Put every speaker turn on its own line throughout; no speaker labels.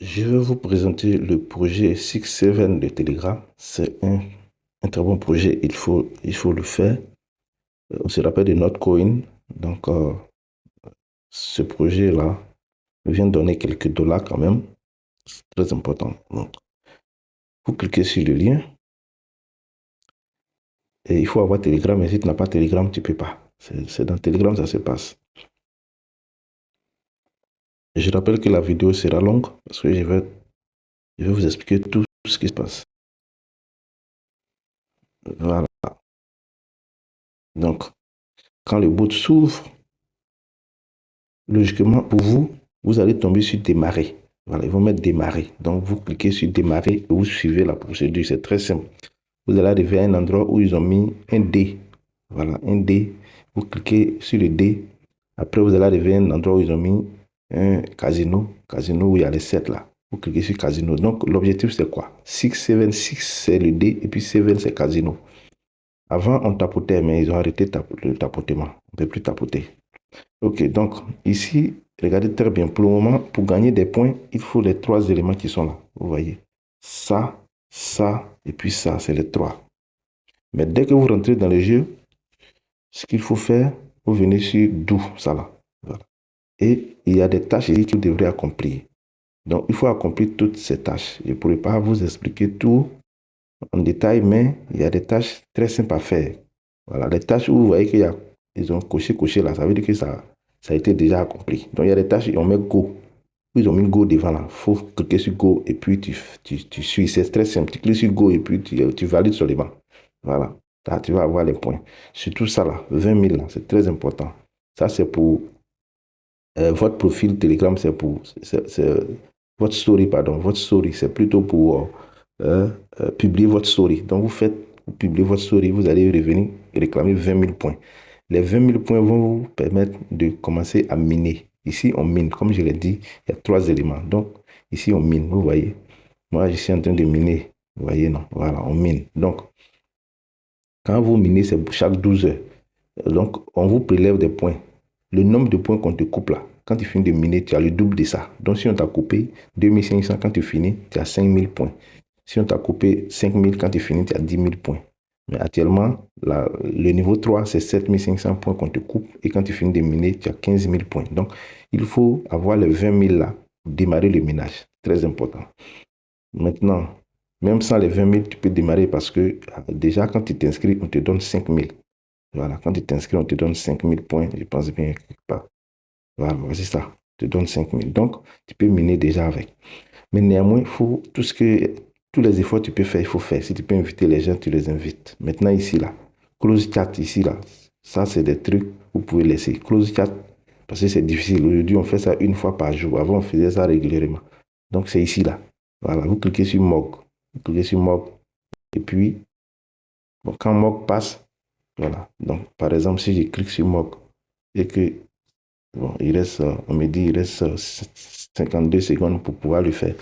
Je vais vous présenter le projet 6-7 de Telegram. C'est un très bon projet, il faut le faire. On se rappelle de Notcoin. Donc, ce projet-là vient donner quelques dollars quand même. C'est très important. Donc, vous cliquez sur le lien. Et il faut avoir Telegram. Et si tu n'as pas Telegram, tu ne peux pas. C'est dans Telegram ça se passe. Je rappelle que la vidéo sera longue parce que je vais vous expliquer tout ce qui se passe. Voilà. Donc, quand le bot s'ouvre, logiquement, pour vous, vous allez tomber sur démarrer. Voilà, ils vont mettre démarrer. Donc, vous cliquez sur démarrer et vous suivez la procédure. C'est très simple. Vous allez arriver à un endroit où ils ont mis un D. Voilà, un D. Vous cliquez sur le D. Après, vous allez arriver à un endroit où ils ont mis un casino. Casino où il y a les 7 là. Vous cliquez sur casino. Donc, l'objectif, c'est quoi? 6, 7, 6, c'est le D. Et puis 7, c'est casino. Avant, on tapotait, mais ils ont arrêté le tapotement. On ne peut plus tapoter. Ok, donc ici, regardez très bien. Pour le moment, pour gagner des points, il faut les 3 éléments qui sont là. Vous voyez, ça, et puis ça, c'est les 3. Mais dès que vous rentrez dans le jeu, ce qu'il faut faire, vous venez sur d'où, ça là. Voilà. Et il y a des tâches ici que vous devrez accomplir. Donc, il faut accomplir toutes ces tâches. Je ne pourrai pas vous expliquer tout en détail, mais il y a des tâches très simples à faire. Voilà, les tâches où vous voyez qu'ils ont coché là, ça veut dire que ça a été déjà accompli. Donc il y a des tâches, on met Go. Ils ont mis Go devant là. Il faut cliquer sur Go et puis tu suis. C'est très simple. Tu cliques sur Go et puis tu valides seulement. Voilà. Là, tu vas avoir les points. Surtout ça là, 20 000 là, c'est très important. Ça, c'est pour votre profil Telegram, c'est pour. Votre story, pardon. Votre story, c'est plutôt pour publier votre story. Donc, vous publiez votre story, vous allez revenir réclamer 20 000 points. Les 20 000 points vont vous permettre de commencer à miner. Ici, on mine. Comme je l'ai dit, il y a 3 éléments. Donc, ici, on mine. Vous voyez, moi, je suis en train de miner. Vous voyez, non? Voilà, on mine. Donc, quand vous minez, c'est chaque 12 heures. Donc, on vous prélève des points. Le nombre de points qu'on te coupe là, quand tu finis de miner, tu as le double de ça. Donc, si on t'a coupé 2500, quand tu finis, tu as 5000 points. Si on t'a coupé 5000, quand tu finis, tu as 10 000 points. Mais actuellement, le niveau 3, c'est 7500 points qu'on te coupe. Et quand tu finis de miner, tu as 15 000 points. Donc, il faut avoir les 20 000 là pour démarrer le minage. Très important. Maintenant, même sans les 20 000, tu peux démarrer parce que déjà, quand tu t'inscris, on te donne 5 000. Voilà, quand tu t'inscris, on te donne 5 000 points. Je pense bien quelque part. Voilà, c'est ça. On te donne 5 000. Donc, tu peux miner déjà avec. Mais néanmoins, il faut tous les efforts que tu peux faire, il faut faire. Si tu peux inviter les gens, tu les invites. Maintenant, ici, là, close chat, ici, là, ça, c'est des trucs que vous pouvez laisser. Close chat, parce que c'est difficile. Aujourd'hui, on fait ça une fois par jour. Avant, on faisait ça régulièrement. Donc, c'est ici, là. Voilà, vous cliquez sur Mog. Vous cliquez sur Mog. Et puis, bon, quand Mog passe, voilà. Donc, par exemple, si je clique sur Mog et que, bon, on me dit, il reste 52 secondes pour pouvoir le faire.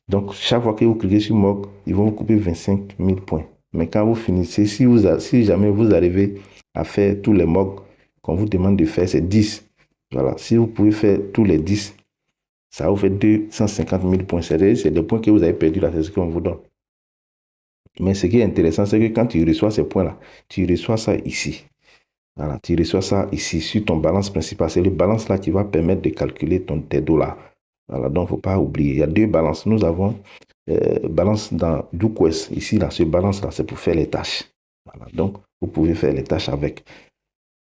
Donc, chaque fois que vous cliquez sur Mog, ils vont vous couper 25 000 points. Mais quand vous finissez, si jamais vous arrivez à faire tous les Mog qu'on vous demande de faire, c'est 10. Voilà. Si vous pouvez faire tous les 10, ça vous fait 250 000 points. C'est des points que vous avez perdus là, c'est ce qu'on vous donne. Mais ce qui est intéressant, c'est que quand tu reçois ces points-là, tu reçois ça ici. Voilà, tu reçois ça ici sur ton balance principale. C'est le balance là qui va permettre de calculer tes dollars. Voilà, donc il ne faut pas oublier. Il y a 2 balances. Nous avons balance dans DoQuest. Ici, là, ce balance là, c'est pour faire les tâches. Voilà, donc vous pouvez faire les tâches avec.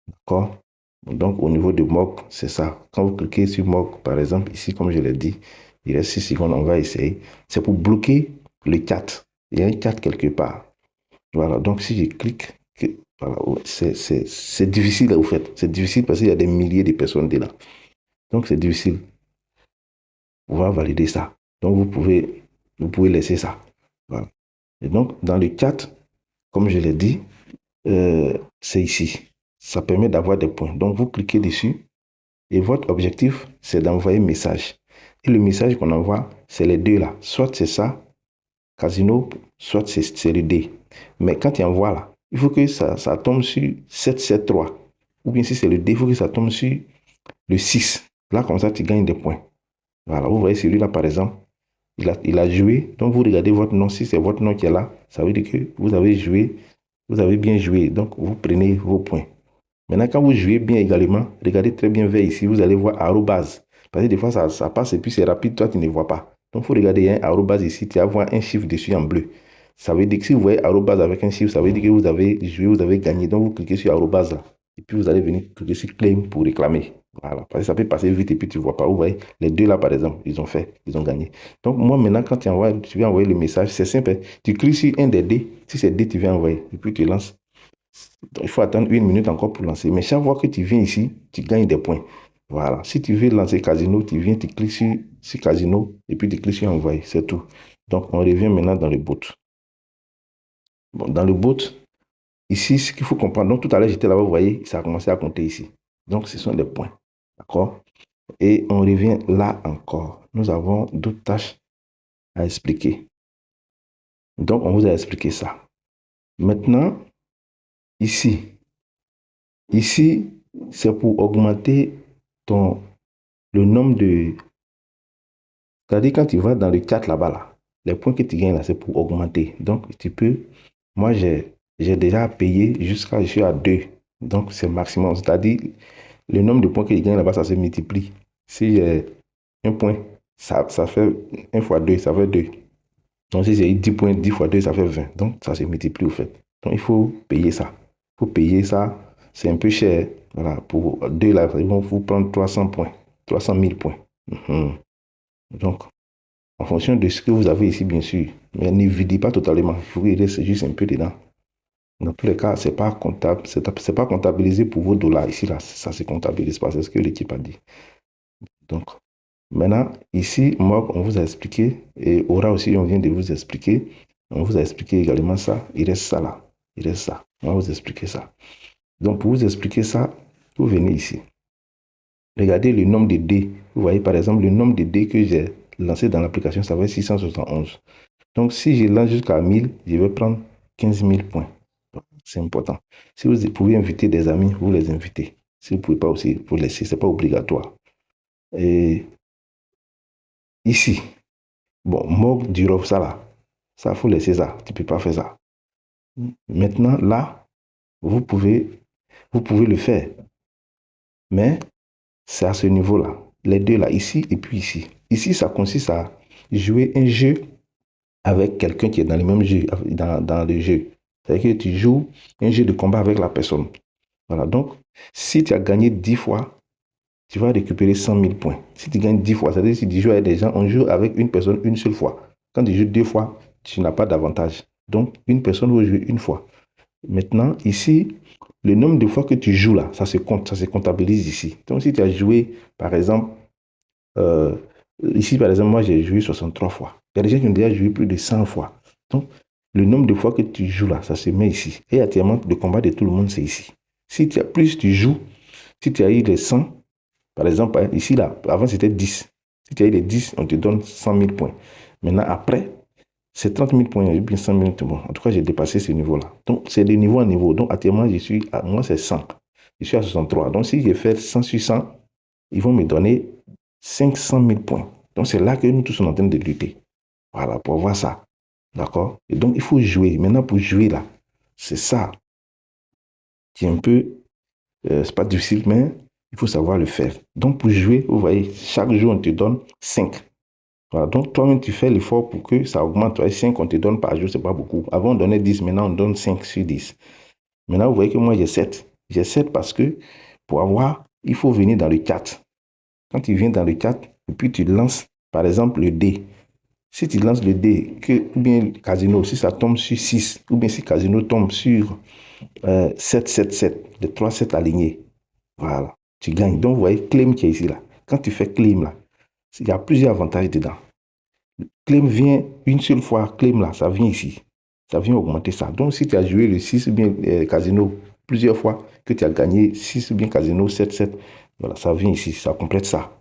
D'accord? Donc au niveau de Mog, c'est ça. Quand vous cliquez sur Mog, par exemple, ici, comme je l'ai dit, il reste 6 secondes, on va essayer. C'est pour bloquer le chat. Il y a un chat quelque part. Voilà, donc si je clique, voilà, c'est difficile au fait. C'est difficile parce qu'il y a des milliers de personnes là. Donc c'est difficile. On va valider ça. Donc vous pouvez laisser ça. Voilà. Et donc dans le chat, comme je l'ai dit, c'est ici. Ça permet d'avoir des points. Donc vous cliquez dessus et votre objectif, c'est d'envoyer un message. Et le message qu'on envoie, c'est les deux là. Soit c'est ça, casino, soit c'est le D. Mais quand tu envoies là, il faut que ça tombe sur 773. Ou bien si c'est le D, il faut que ça tombe sur le 6. Là, comme ça, tu gagnes des points. Voilà, vous voyez celui-là, par exemple. il a joué. Donc, vous regardez votre nom. Si c'est votre nom qui est là, ça veut dire que vous avez joué, vous avez bien joué. Donc, vous prenez vos points. Maintenant, quand vous jouez bien également, regardez très bien vers ici, vous allez voir arrobase. Parce que des fois, ça passe et puis c'est rapide, toi, tu ne vois pas. Donc, il faut regarder un arrobase ici, tu vas voir un chiffre dessus en bleu. Ça veut dire que si vous voyez arrobase avec un chiffre, ça veut dire que vous avez joué, vous avez gagné. Donc, vous cliquez sur arrobase là. Et puis, vous allez venir cliquer sur claim pour réclamer. Voilà. Parce que ça peut passer vite et puis tu ne vois pas. Vous voyez, les deux là, par exemple, ils ont fait, ils ont gagné. Donc, moi, maintenant, quand tu viens envoyer le message, c'est simple, hein. Tu cliques sur un des dés. Si c'est D, tu viens envoyer. Et puis, tu lances. Donc, il faut attendre 1 minute encore pour lancer. Mais chaque fois que tu viens ici, tu gagnes des points. Voilà. Si tu veux lancer casino, tu viens, tu cliques sur casino et puis tu cliques sur envoyer. C'est tout. Donc, on revient maintenant dans le bot. Bon, dans le bot, ici, ce qu'il faut comprendre. Donc, tout à l'heure, j'étais là-bas, vous voyez, ça a commencé à compter ici. Donc, ce sont des points. D'accord? Et on revient là encore. Nous avons d'autres tâches à expliquer. Donc, on vous a expliqué ça. Maintenant, ici, c'est pour augmenter le nombre de... C'est-à-dire quand tu vas dans le chat là-bas, là, les points que tu gagnes là, c'est pour augmenter. Donc, tu peux... Moi, j'ai déjà payé jusqu'à... Je suis à 2. Donc, c'est maximum. C'est-à-dire, le nombre de points que tu gagnes là-bas, ça se multiplie. Si j'ai un point, ça fait 1 fois 2, ça fait 2. Donc, si j'ai 10 points, 10 fois 2, ça fait 20. Donc, ça se multiplie au fait. Donc, il faut payer ça. Il faut payer ça. C'est un peu cher. Voilà, pour 2 là, ils vont vous prendre 300 points. 300 000 points. Donc, en fonction de ce que vous avez ici, bien sûr. Mais ne videz pas totalement. Il faut qu'il reste juste un peu dedans. Dans tous les cas, ce n'est pas comptable, c'est pas comptabilisé pour vos dollars. Ici, là, ça ne se comptabilise pas. C'est ce que l'équipe a dit. Donc, maintenant, ici, moi, on vous a expliqué, et Aura aussi, on vient de vous expliquer. On vous a expliqué également ça. Il reste ça là. Il reste ça. On va vous expliquer ça. Donc, pour vous expliquer ça, vous venez ici. Regardez le nombre de dés. Vous voyez, par exemple, le nombre de dés que j'ai lancé dans l'application, ça va être 671. Donc, si je lance jusqu'à 1000, je vais prendre 15 000 points. C'est important. Si vous pouvez inviter des amis, vous les invitez. Si vous ne pouvez pas aussi, vous laissez. Ce n'est pas obligatoire. Et ici, bon, Mog du Rof, ça là, ça, il faut laisser ça. Tu ne peux pas faire ça. Maintenant, là, vous pouvez le faire. Mais c'est à ce niveau-là. Les deux là, ici et puis ici. Ici, ça consiste à jouer un jeu avec quelqu'un qui est dans le même jeu, dans le jeu. C'est-à-dire que tu joues un jeu de combat avec la personne. Voilà, donc, si tu as gagné 10 fois, tu vas récupérer 100 000 points. Si tu gagnes 10 fois, c'est-à-dire que si tu joues avec des gens, on joue avec une personne une seule fois. Quand tu joues 2 fois, tu n'as pas d'avantage. Donc, une personne va jouer une fois. Maintenant, ici, le nombre de fois que tu joues là, ça se compte, ça se comptabilise ici. Donc, si tu as joué, par exemple, ici, par exemple, moi, j'ai joué 63 fois. Il y a des gens qui ont déjà joué plus de 100 fois. Donc, le nombre de fois que tu joues là, ça se met ici. Et actuellement, le combat de tout le monde, c'est ici. Si tu as plus tu joues, si tu as eu les 100, par exemple, ici, là, avant, c'était 10. Si tu as eu les 10, on te donne 100 000 points. Maintenant, après, c'est 30 000 points, et bien 100 000. Bon, en tout cas, j'ai dépassé ce niveau-là. Donc, c'est de niveau en niveau. Donc, actuellement, moi, c'est 100. Je suis à 63. Donc, si j'ai fait 100 sur 100, ils vont me donner 500 000 points. Donc, c'est là que nous tous sommes en train de lutter. Voilà, pour voir ça. D'accord? Et donc, il faut jouer. Maintenant, pour jouer là, c'est ça qui est un peu, c'est pas difficile, mais il faut savoir le faire. Donc, pour jouer, vous voyez, chaque jour, on te donne 5. Voilà, donc toi-même, tu fais l'effort pour que ça augmente. 5, on te donne par jour, c'est pas beaucoup. Avant, on donnait 10, maintenant, on donne 5 sur 10. Maintenant, vous voyez que moi, j'ai 7. J'ai 7 parce que pour avoir, il faut venir dans le chat. Quand tu viens dans le chat, et puis tu lances, par exemple, le dé. Si tu lances le dé, ou bien le casino, si ça tombe sur 6, ou bien si le casino tombe sur 7, 7, 7, les 3 7 alignés, voilà, tu gagnes. Donc, vous voyez, claim qui est ici, là. Quand tu fais claim, là, il y a plusieurs avantages dedans. Claim vient une seule fois, claim, là, ça vient ici. Ça vient augmenter ça. Donc, si tu as joué le 6 ou bien casino plusieurs fois, que tu as gagné 6 ou bien casino 7, 7, voilà, ça vient ici, ça complète ça.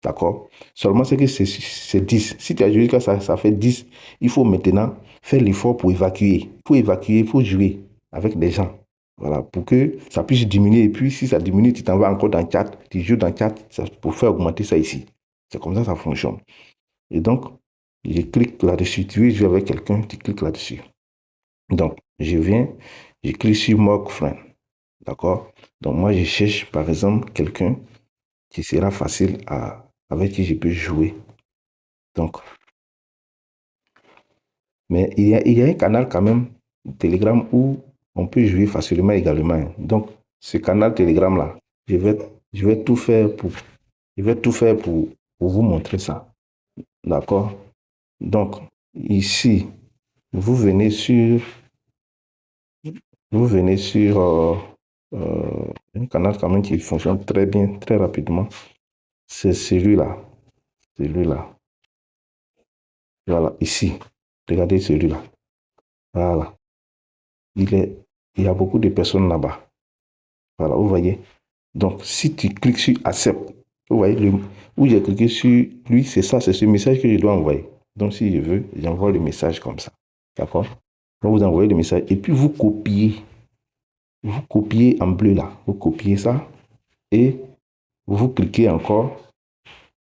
D'accord? Seulement, c'est que c'est 10. Si tu as joué que ça fait 10, il faut maintenant faire l'effort pour évacuer. Il faut évacuer, il faut jouer avec des gens. Voilà, pour que ça puisse diminuer. Et puis, si ça diminue, tu t'en vas encore dans le chat, tu joues dans le chat pour faire augmenter ça ici. C'est comme ça fonctionne. Et donc, Je clique là-dessus. Tu veux jouer avec quelqu'un, tu cliques là-dessus. Donc, je viens, je clique sur Mock Friend. D'accord? Donc, moi, je cherche, par exemple, quelqu'un qui sera facile avec qui je peux jouer. Donc, mais il y a un canal quand même, Telegram, où on peut jouer facilement également. Donc, ce canal Telegram-là, je vais tout faire pour vous montrer ça. D'accord? Donc, ici, vous venez sur, un canal quand même qui fonctionne très bien, très rapidement. C'est celui-là. Celui-là. Voilà, ici. Regardez celui-là. Voilà. Il y a beaucoup de personnes là-bas. Voilà, vous voyez. Donc, si tu cliques sur Accept, vous voyez, où j'ai cliqué sur lui, c'est ça, c'est ce message que je dois envoyer. Donc, si je veux, j'envoie le message comme ça. D'accord? Donc, vous envoyez le message et puis vous copiez. Vous copiez en bleu là. Vous copiez ça et vous cliquez encore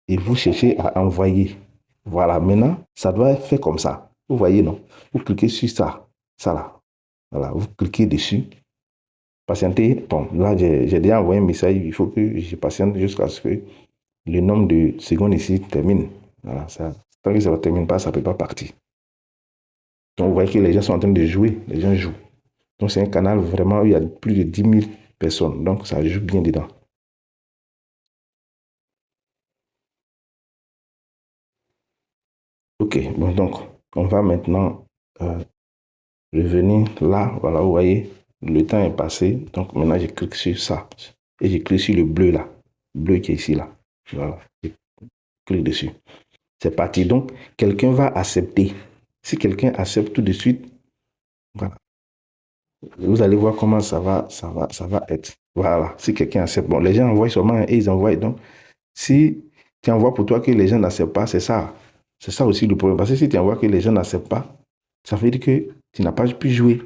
et vous cherchez à envoyer. Voilà, maintenant, ça doit être fait comme ça. Vous voyez, non? Vous cliquez sur ça, ça là. Voilà, vous cliquez dessus. Patientez. Bon, là, j'ai déjà envoyé un message. Il faut que je patiente jusqu'à ce que le nombre de secondes ici termine. Voilà, ça, tant que ça ne termine pas, ça ne peut pas partir. Donc, vous voyez que les gens sont en train de jouer. Les gens jouent. Donc, c'est un canal vraiment où il y a plus de 10 000 personnes. Donc, ça joue bien dedans. Ok, bon, donc, on va maintenant revenir là. Voilà, vous voyez, le temps est passé. Donc, maintenant, je clique sur ça. Et je clique sur le bleu là. Bleu qui est ici là. Voilà, je clique dessus. C'est parti. Donc, quelqu'un va accepter. Si quelqu'un accepte tout de suite, voilà. Vous allez voir comment ça va être. Voilà. Si quelqu'un accepte. Bon, les gens envoient seulement et ils envoient. Donc, si tu envoies pour toi que les gens n'acceptent pas, c'est ça. C'est ça aussi le problème. Parce que si tu envoies que les gens n'acceptent pas, ça veut dire que tu n'as pas pu jouer.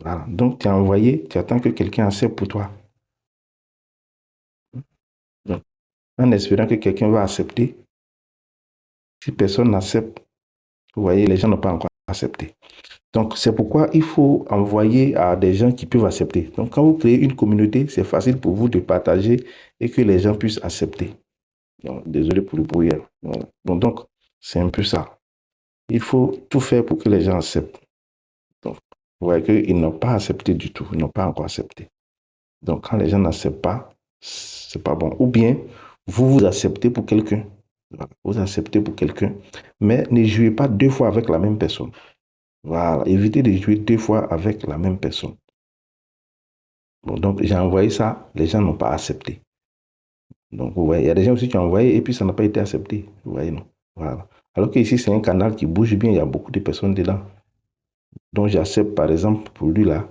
Voilà. Donc, tu as envoyé, tu attends que quelqu'un accepte pour toi. Donc, en espérant que quelqu'un va accepter. Si personne n'accepte, vous voyez, les gens n'ont pas encore accepté. Donc, c'est pourquoi il faut envoyer à des gens qui peuvent accepter. Donc, quand vous créez une communauté, c'est facile pour vous de partager et que les gens puissent accepter. Donc, désolé pour le bruit. Voilà. Donc, c'est un peu ça. Il faut tout faire pour que les gens acceptent. Donc, vous voyez qu'ils n'ont pas accepté du tout. Ils n'ont pas encore accepté. Donc, quand les gens n'acceptent pas, c'est pas bon. Ou bien, vous acceptez pour quelqu'un. Voilà. Vous acceptez pour quelqu'un, mais ne jouez pas deux fois avec la même personne. Voilà, évitez de jouer deux fois avec la même personne. Bon, donc, j'ai envoyé ça, les gens n'ont pas accepté. Donc, vous voyez, il y a des gens aussi qui ont envoyé et puis ça n'a pas été accepté. Vous voyez, non? Voilà. Alors que ici, c'est un canal qui bouge bien, il y a beaucoup de personnes dedans. Donc, j'accepte, par exemple, pour lui là,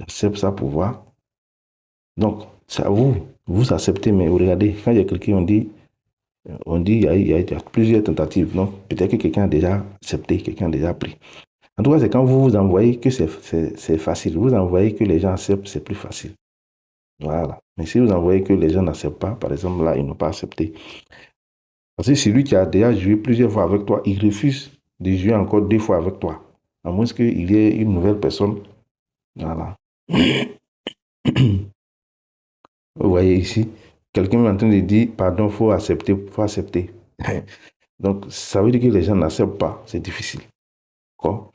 j'accepte ça pour voir. Donc, c'est à vous. Vous acceptez, mais vous regardez, quand il y a quelqu'un, on dit il y a plusieurs tentatives. Donc, peut-être que quelqu'un a déjà accepté, quelqu'un a déjà pris. En tout cas, c'est quand vous envoyez que c'est facile. Vous envoyez que les gens acceptent, c'est plus facile. Voilà. Mais si vous envoyez que les gens n'acceptent pas, par exemple, là, ils n'ont pas accepté. Parce que celui qui a déjà joué plusieurs fois avec toi, il refuse de jouer encore deux fois avec toi. À moins qu'il y ait une nouvelle personne. Voilà. Vous voyez ici, quelqu'un est en train de dire, pardon, il faut accepter, il faut accepter. Donc, ça veut dire que les gens n'acceptent pas. C'est difficile. Quoi?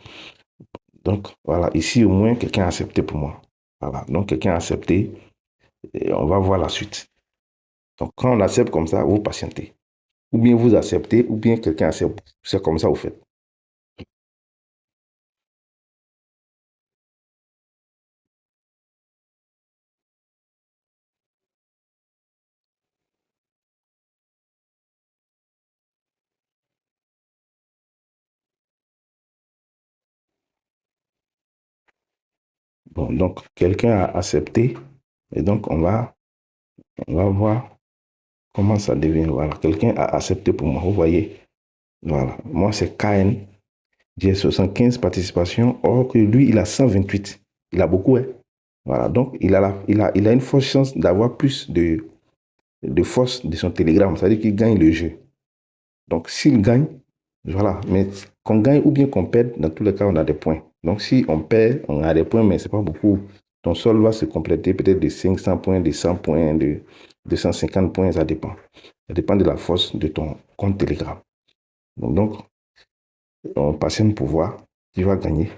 Donc, voilà. Ici, au moins, quelqu'un a accepté pour moi. Voilà. Donc, quelqu'un a accepté. Et on va voir la suite. Donc, quand on accepte comme ça, vous patientez. Ou bien vous acceptez, ou bien quelqu'un accepte. C'est comme ça, vous faites. Bon, donc, quelqu'un a accepté. Et donc, on va voir comment ça devient. Voilà. Quelqu'un a accepté pour moi. Vous voyez. Voilà. Moi, c'est KN. J'ai 75 participations, or que lui, il a 128. Il a beaucoup, hein. Voilà. Donc, il a une forte chance d'avoir plus de force de son télégramme. C'est-à-dire qu'il gagne le jeu. Donc, s'il gagne, Voilà, mais qu'on gagne ou bien qu'on perde, dans tous les cas, on a des points. Donc, si on perd, on a des points, mais ce n'est pas beaucoup. Ton sol va se compléter peut-être de 500 points, de 100 points, de 250 points, ça dépend. Ça dépend de la force de ton compte Telegram. Donc on patiente pour voir qui va gagner.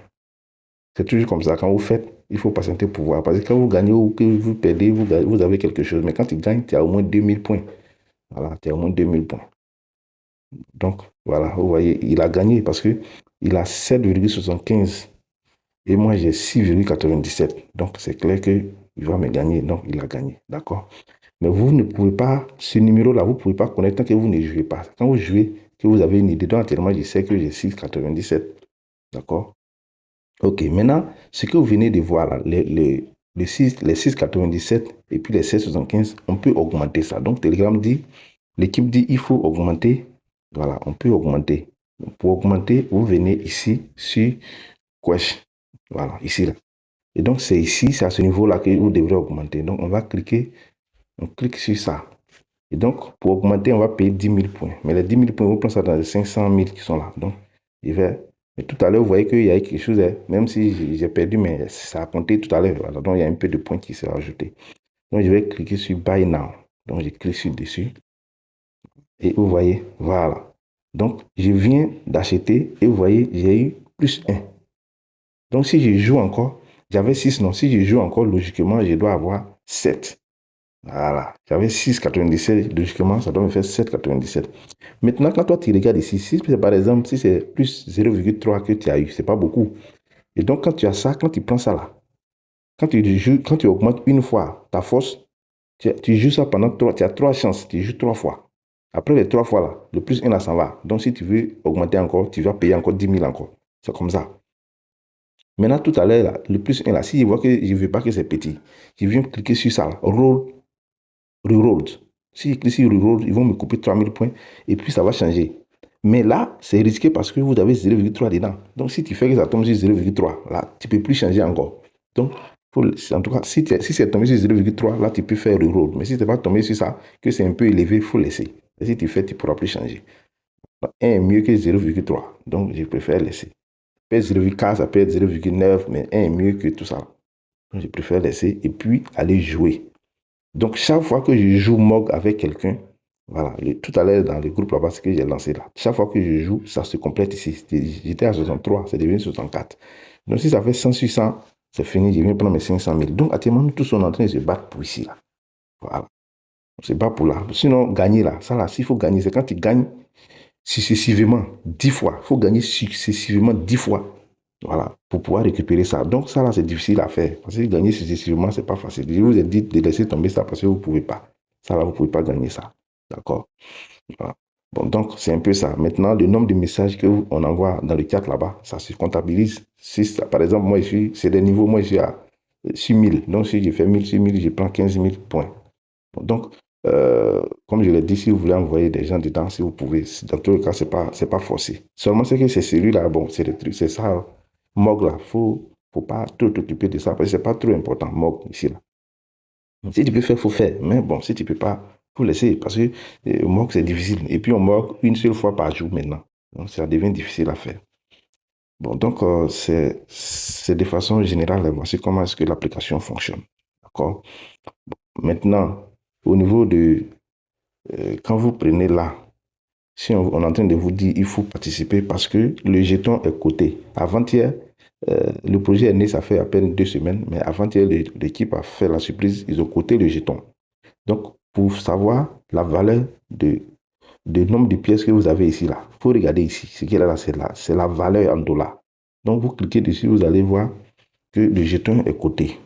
C'est toujours comme ça. Quand vous faites, il faut patienter pour voir. Parce que quand vous gagnez ou que vous perdez, vous avez quelque chose. Mais quand tu gagnes, tu as au moins 2000 points. Voilà, tu as au moins 2000 points. Donc, voilà, vous voyez, il a gagné parce que il a 7,75 et moi j'ai 6,97. Donc, c'est clair qu'il va me gagner. Donc, il a gagné. D'accord? Mais vous ne pouvez pas, ce numéro-là, vous ne pouvez pas connaître tant que vous ne jouez pas. Quand vous jouez, que vous avez une idée. Donc, actuellement, je sais que j'ai 6,97. D'accord? Ok, maintenant, ce que vous venez de voir là, les 6,97 et puis les 7,75, on peut augmenter ça. Donc, Telegram dit, l'équipe dit, il faut augmenter. Voilà, on peut augmenter. Pour augmenter, vous venez ici sur Quesh. Voilà, ici là. Et donc, c'est ici, c'est à ce niveau-là que vous devrez augmenter. Donc, on va cliquer, on clique sur ça. Et donc, pour augmenter, on va payer 10 000 points. Mais les 10 000 points, vous prenez ça dans les 500 000 qui sont là. Donc, je vais. Mais tout à l'heure, vous voyez qu'il y a quelque chose, hein, même si j'ai perdu, mais ça a compté tout à l'heure. Voilà. Donc, il y a un peu de points qui s'est rajouté. Donc, je vais cliquer sur Buy Now. Donc, je clique sur dessus. Et vous voyez, voilà. Donc, je viens d'acheter et vous voyez, j'ai eu plus 1. Donc, si je joue encore, j'avais 6, non. Si je joue encore, logiquement, je dois avoir 7. Voilà. J'avais 6,97. Logiquement, ça doit me faire 7,97. Maintenant, quand toi, tu regardes ici, si par exemple, si c'est plus 0,3 que tu as eu, c'est pas beaucoup. Et donc, quand tu as ça, quand tu prends ça là, quand tu augmentes une fois ta force, tu joues ça pendant 3, tu as 3 chances, tu joues 3 fois. Après les 3 fois là, le plus 1 là, ça va. Donc, si tu veux augmenter encore, tu vas payer encore 10 000 encore. C'est comme ça. Maintenant, tout à l'heure, le plus 1 là, si je vois que je ne veux pas que c'est petit, je viens cliquer sur ça, là, Rerolled. Si je clique sur Rerolled, ils vont me couper 3000 points et puis ça va changer. Mais là, c'est risqué parce que vous avez 0,3 dedans. Donc, si tu fais que ça tombe sur 0,3, là, tu ne peux plus changer encore. Donc, en tout cas, si c'est tombé sur 0,3, là, tu peux faire Reroll. Mais si tu n'es pas tombé sur ça, que c'est un peu élevé, il faut laisser. Et si tu fais, tu ne pourras plus changer. 1 est mieux que 0,3. Donc, je préfère laisser. Peut être 0,4, ça peut être 0,9, mais 1 est mieux que tout ça. Donc, je préfère laisser et puis aller jouer. Donc, chaque fois que je joue Mog avec quelqu'un, voilà, tout à l'heure dans le groupe là-bas, ce que j'ai lancé là, chaque fois que je joue, ça se complète ici. J'étais à 63, c'est devenu 64. Donc, si ça fait 100 sur 100, c'est fini, je viens prendre mes 500 000. Donc, actuellement, nous tous, on est en train de se battre pour ici, là. Voilà. On se bat pour là. Sinon, gagner là, ça là, s'il faut gagner, c'est quand tu gagnes successivement 10 fois. Il faut gagner successivement 10 fois. Voilà, pour pouvoir récupérer ça. Donc, ça là, c'est difficile à faire. Parce que gagner successivement, c'est pas facile. Je vous ai dit de laisser tomber ça parce que vous ne pouvez pas. Ça là, vous ne pouvez pas gagner ça. D'accord? Voilà. Bon, donc, c'est un peu ça. Maintenant, le nombre de messages qu'on envoie dans le chat là-bas, ça se comptabilise. Si, par exemple, moi, c'est des niveaux, moi, je suis à 6000. Donc, si je fais 1000 sur 1000, je prends 15 000 points. Bon, donc, comme je l'ai dit, si vous voulez envoyer des gens dedans, si vous pouvez, dans tous les cas, c'est pas forcé. Seulement, c'est que c'est celui-là, bon, c'est le truc, c'est ça. Mog là, faut pas trop t'occuper de ça parce que c'est pas trop important, Mog ici là. Si tu peux faire, faut faire. Mais bon, si tu peux pas, faut laisser parce que Mog c'est difficile. Et puis on Mog une seule fois par jour maintenant. Donc ça devient difficile à faire. Bon, donc c'est de façon générale, voici comment est-ce que l'application fonctionne. D'accord? Maintenant, au niveau de quand vous prenez là, si on est en train de vous dire il faut participer parce que le jeton est coté. Avant-hier, le projet est né, ça fait à peine 2 semaines, mais avant-hier, l'équipe a fait la surprise, ils ont coté le jeton. Donc, pour savoir la valeur de nombre de pièces que vous avez ici, là, il faut regarder ici. Ce qui est là, c'est la valeur en dollars. Donc, vous cliquez dessus, vous allez voir que le jeton est coté.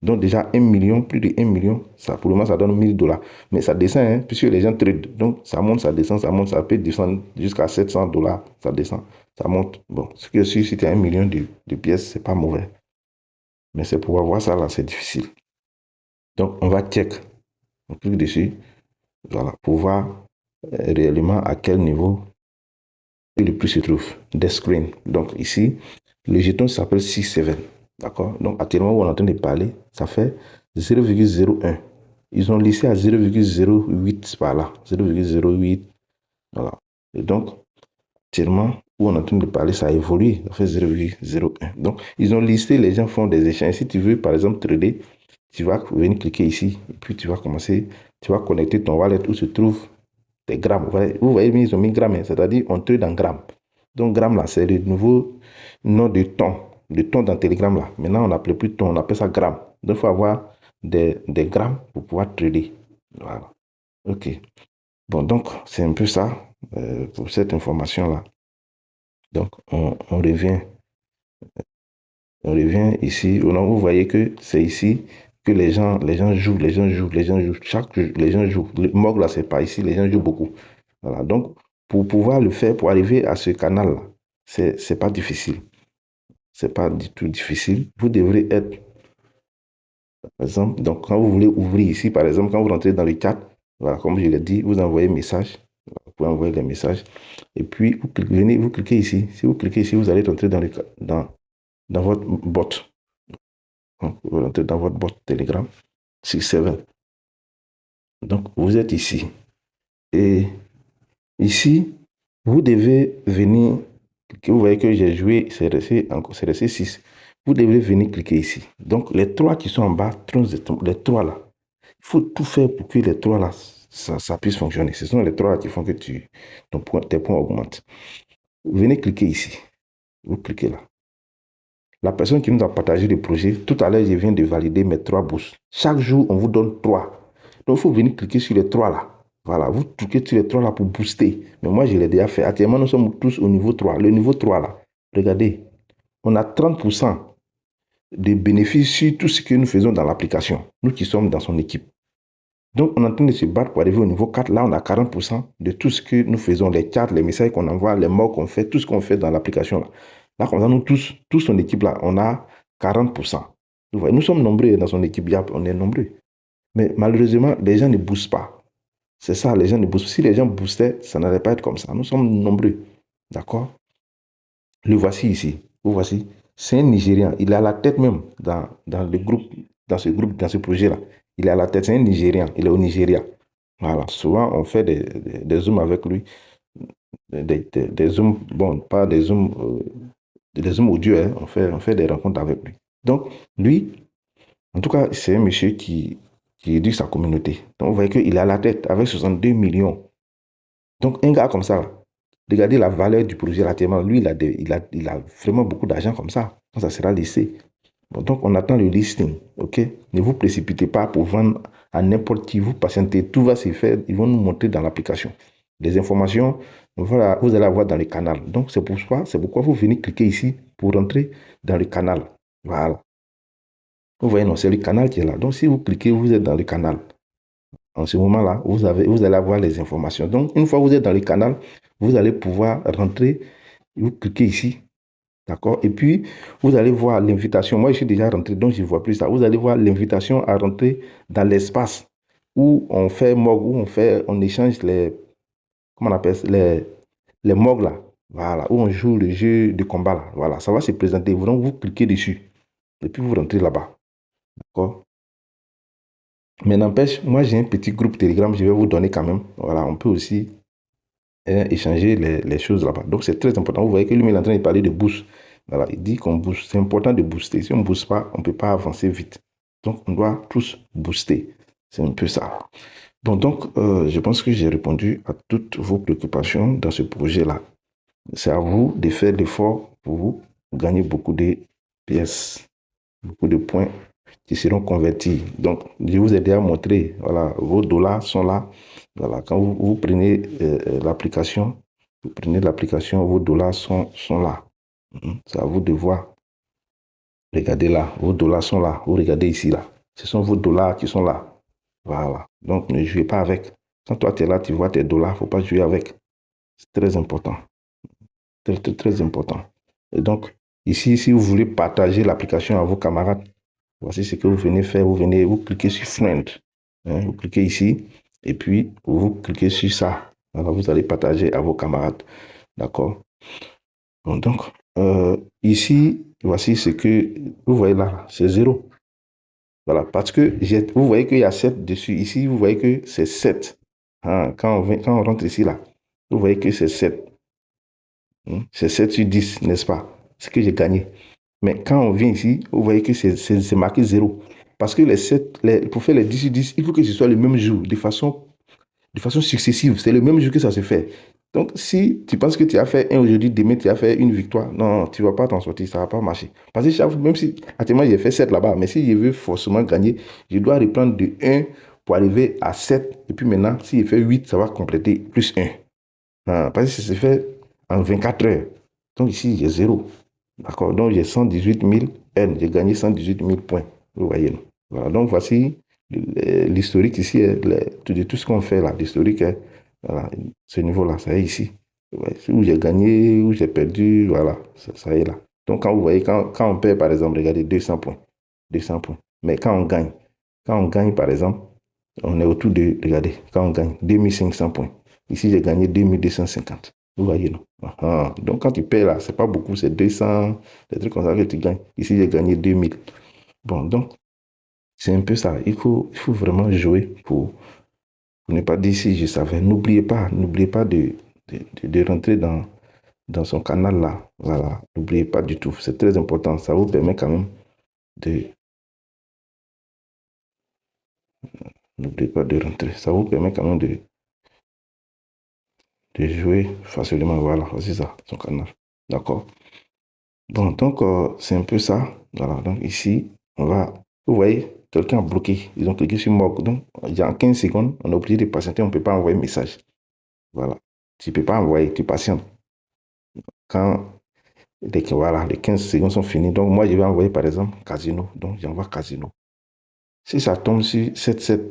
Donc déjà 1 million, plus de 1 million, ça, pour le moment ça donne 1000 $. Mais ça descend, hein, puisque les gens trade. Donc ça monte, ça descend, ça monte, ça peut descendre jusqu'à 700 $, ça descend, ça monte. Bon, ce que si tu as 1 million de pièces, c'est pas mauvais. Mais c'est pour avoir ça là, c'est difficile. Donc on va check. On clique dessus, voilà, pour voir réellement à quel niveau le plus se trouve. Des screen. Donc ici, le jeton s'appelle 6-7. D'accord? Donc actuellement, où on est en train de parler, ça fait 0,01. Ils ont laissé à 0,08 par là. 0,08. Voilà. Et donc, Actuellement, où on est en train de parler, ça a évolué, ça fait 0,01. Donc, ils ont listé, les gens font des échanges. Si tu veux, par exemple, trader, tu vas venir cliquer ici, et puis tu vas commencer, tu vas connecter ton wallet où se trouvent des grammes. Vous voyez, ils ont mis grammes, hein, c'est-à-dire on trade en grammes. Donc, gramme là, c'est le nouveau nom de ton. Le ton dans Telegram là. Maintenant, on n'appelle plus ton, on appelle ça gramme. Donc, il faut avoir des grammes pour pouvoir trader. Voilà. OK. Bon, donc, c'est un peu ça pour cette information-là. Donc, on revient ici. Vous voyez que c'est ici que les gens jouent. Les gens jouent. Le MOG là, c'est pas ici, les gens jouent beaucoup. Voilà. Donc, pour pouvoir le faire, pour arriver à ce canal-là, c'est pas difficile. C'est pas du tout difficile. Vous devrez être, par exemple, donc quand vous voulez ouvrir ici, par exemple, quand vous rentrez dans le chat, voilà, comme je l'ai dit, vous envoyez message. Vous pouvez envoyer des messages. Et puis, vous cliquez ici. Si vous cliquez ici, vous allez rentrer dans votre bot. Donc, vous rentrez dans votre bot Telegram 6-7. Donc, vous êtes ici. Et ici, vous devez venir. Vous voyez que j'ai joué, c'est resté 6. Vous devez venir cliquer ici. Donc, les trois qui sont en bas, les trois là, il faut tout faire pour que les trois là, ça puisse fonctionner. Ce sont les trois là qui font que tes points augmentent. Vous venez cliquer ici. Vous cliquez là. La personne qui nous a partagé le projet, tout à l'heure, je viens de valider mes 3 boosts. Chaque jour, on vous donne 3. Donc, il faut venir cliquer sur les 3 là. Voilà, vous cliquez sur les 3 là pour booster. Mais moi, je l'ai déjà fait. Actuellement, nous sommes tous au niveau 3. Le niveau 3 là, regardez, on a 30% de bénéfices sur tout ce que nous faisons dans l'application. Nous qui sommes dans son équipe. Donc, on est en train de se battre pour arriver au niveau 4. Là, on a 40% de tout ce que nous faisons, les chats, les messages qu'on envoie, les mots qu'on fait, tout ce qu'on fait dans l'application. Là, comme ça, nous tous son équipe, là, on a 40%. Vous voyez, nous sommes nombreux dans son équipe, on est nombreux. Mais malheureusement, les gens ne boostent pas. C'est ça, les gens ne boostent. Si les gens boostaient, ça n'allait pas être comme ça. Nous sommes nombreux. D'accord? Le voici ici. Vous voici. C'est un Nigérian. Il est à la tête même dans le groupe, dans ce projet-là. Il est à la tête. C'est un Nigérian. Il est au Nigeria. Voilà. Souvent, on fait des zooms avec lui. Des zooms, bon, pas des zooms audio. Hein. On fait des rencontres avec lui. Donc, lui, en tout cas, c'est un monsieur qui éduque sa communauté. Donc, vous voyez qu'il est à la tête avec 62 millions. Donc, un gars comme ça, regardez la valeur du projet là, tellement. Lui, il a vraiment beaucoup d'argent comme ça. Donc, ça sera laissé. Bon, donc, on attend le listing. OK? Ne vous précipitez pas pour vendre à n'importe qui. Vous patientez. Tout va se faire. Ils vont nous montrer dans l'application. Les informations, voilà, vous allez avoir dans le canal. Donc, c'est pourquoi vous venez cliquer ici pour rentrer dans le canal. Voilà. Vous voyez, non, c'est le canal qui est là. Donc, si vous cliquez, vous êtes dans le canal. En ce moment-là, vous allez avoir les informations. Donc, une fois que vous êtes dans le canal, vous allez pouvoir rentrer, vous cliquez ici, d'accord? Et puis, vous allez voir l'invitation. Moi, je suis déjà rentré, donc je ne vois plus ça. Vous allez voir l'invitation à rentrer dans l'espace où on fait MOG, où on échange comment on appelle ça, les MOG là. Voilà, où on joue le jeu de combat là. Voilà, ça va se présenter. Donc, vous cliquez dessus. Et puis, vous rentrez là-bas. D'accord? Mais n'empêche, moi j'ai un petit groupe Telegram, je vais vous donner quand même. Voilà, on peut aussi échanger les choses là-bas. Donc c'est très important. Vous voyez que lui, il est en train de parler de boost. Voilà, il dit qu'on booste. C'est important de booster. Si on ne booste pas, on ne peut pas avancer vite. Donc on doit tous booster. C'est un peu ça. Bon, donc je pense que j'ai répondu à toutes vos préoccupations dans ce projet-là. C'est à vous de faire l'effort pour vous gagner beaucoup de pièces, beaucoup de points qui seront convertis. Donc, je vous ai déjà montré, voilà, vos dollars sont là. Voilà, quand vous prenez l'application, vos dollars sont là. C'est à vous de voir. Regardez là, vos dollars sont là. Vous regardez ici, là. Ce sont vos dollars qui sont là. Voilà. Donc, ne jouez pas avec. Quand toi, tu es là, tu vois tes dollars, il ne faut pas jouer avec. C'est très important. Très, très, très important. Et donc, ici, si vous voulez partager l'application à vos camarades, voici ce que vous venez faire. Vous cliquez sur Friend. Hein, vous cliquez ici et puis vous cliquez sur ça. Alors, vous allez partager à vos camarades. D'accord? Bon, donc, ici, voici ce que vous voyez là. C'est 0. Voilà, parce que vous voyez qu'il y a 7 dessus. Ici, vous voyez que c'est 7. Hein, quand on rentre ici, là, vous voyez que c'est 7. C'est 7 sur 10, n'est-ce pas? Ce que j'ai gagné. Mais quand on vient ici, vous voyez que c'est marqué 0. Parce que pour faire les 10 sur 10, il faut que ce soit le même jour, de façon successive. C'est le même jour que ça se fait. Donc, si tu penses que tu as fait un aujourd'hui, demain, tu as fait une victoire, non, tu ne vas pas t'en sortir, ça ne va pas marcher. Parce que même si, actuellement, j'ai fait 7 là-bas, mais si je veux forcément gagner, je dois reprendre de 1 pour arriver à 7. Et puis maintenant, si je fais 8, ça va compléter plus 1. Parce que ça se fait en 24 heures. Donc ici, j'ai 0. D'accord? Donc j'ai 118 000 N. J'ai gagné 118 000 points. Vous voyez, non? Voilà. Donc voici l'historique ici, de tout ce qu'on fait là. L'historique, voilà, ce niveau-là, ça est ici. Ouais, où j'ai gagné, où j'ai perdu, voilà, ça est là. Donc quand vous voyez, quand on perd, par exemple, regardez, 200 points. 200 points. Mais quand on gagne, par exemple, on est autour de, regardez, quand on gagne 2500 points. Ici, j'ai gagné 2250. Vous voyez, non? Donc, quand tu payes là, c'est pas beaucoup, c'est 200, des trucs comme ça que tu gagnes. Ici, j'ai gagné 2000. Bon, donc, c'est un peu ça. Il faut vraiment jouer pour ne pas dire si je savais. N'oubliez pas de rentrer dans son canal là. Voilà, n'oubliez pas du tout. C'est très important. Ça vous permet quand même de. N'oubliez pas de rentrer. Ça vous permet quand même de jouer facilement. Voilà, c'est ça, son canal. D'accord? Bon, donc, c'est un peu ça. Voilà, donc ici, vous voyez, quelqu'un a bloqué. Ils ont cliqué sur mock. Donc, il y a 15 secondes, on est obligé de patienter, on ne peut pas envoyer message. Voilà. Tu ne peux pas envoyer, tu patientes. Quand voilà, les 15 secondes sont finies, donc moi, je vais envoyer, par exemple, casino. Donc, j'envoie casino. Si ça tombe sur 7-7,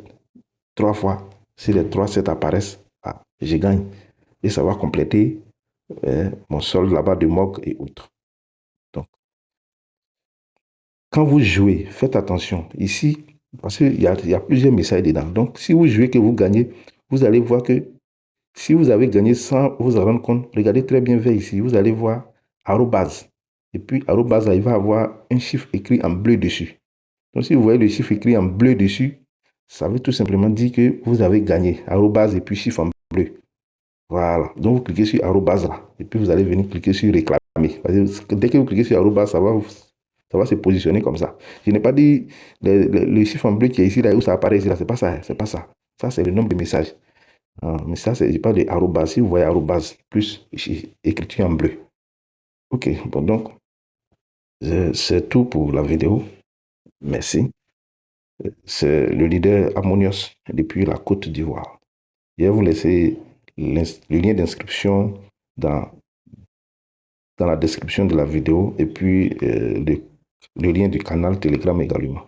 3 fois, si les 3 7 apparaissent, je gagne. Et ça va compléter mon solde là-bas de mock et autres. Donc, quand vous jouez, faites attention. Ici, parce qu'il y a plusieurs messages dedans. Donc, si vous jouez que vous gagnez, vous allez voir que si vous avez gagné sans vous en rendre compte, regardez très bien vers ici. Vous allez voir arrobase. Et puis, arrobase, il va avoir un chiffre écrit en bleu dessus. Donc, si vous voyez le chiffre écrit en bleu dessus, ça veut tout simplement dire que vous avez gagné. Arrobase et puis chiffre en bleu. Voilà. Donc, vous cliquez sur arrobase là. Et puis, vous allez venir cliquer sur réclamer. Parce que dès que vous cliquez sur arrobase, ça va se positionner comme ça. Je n'ai pas dit le chiffre en bleu qui est ici, là, où ça apparaît ici, là. C'est pas ça. C'est pas ça. Ça, c'est le nombre de messages. Mais ça, je parle de arrobas. Si vous voyez arrobas, plus écriture en bleu. OK. Bon, donc, c'est tout pour la vidéo. Merci. C'est le leader Ammonios depuis la Côte d'Ivoire. Je vais vous laisser le lien d'inscription dans la description de la vidéo et puis le lien du canal Telegram également.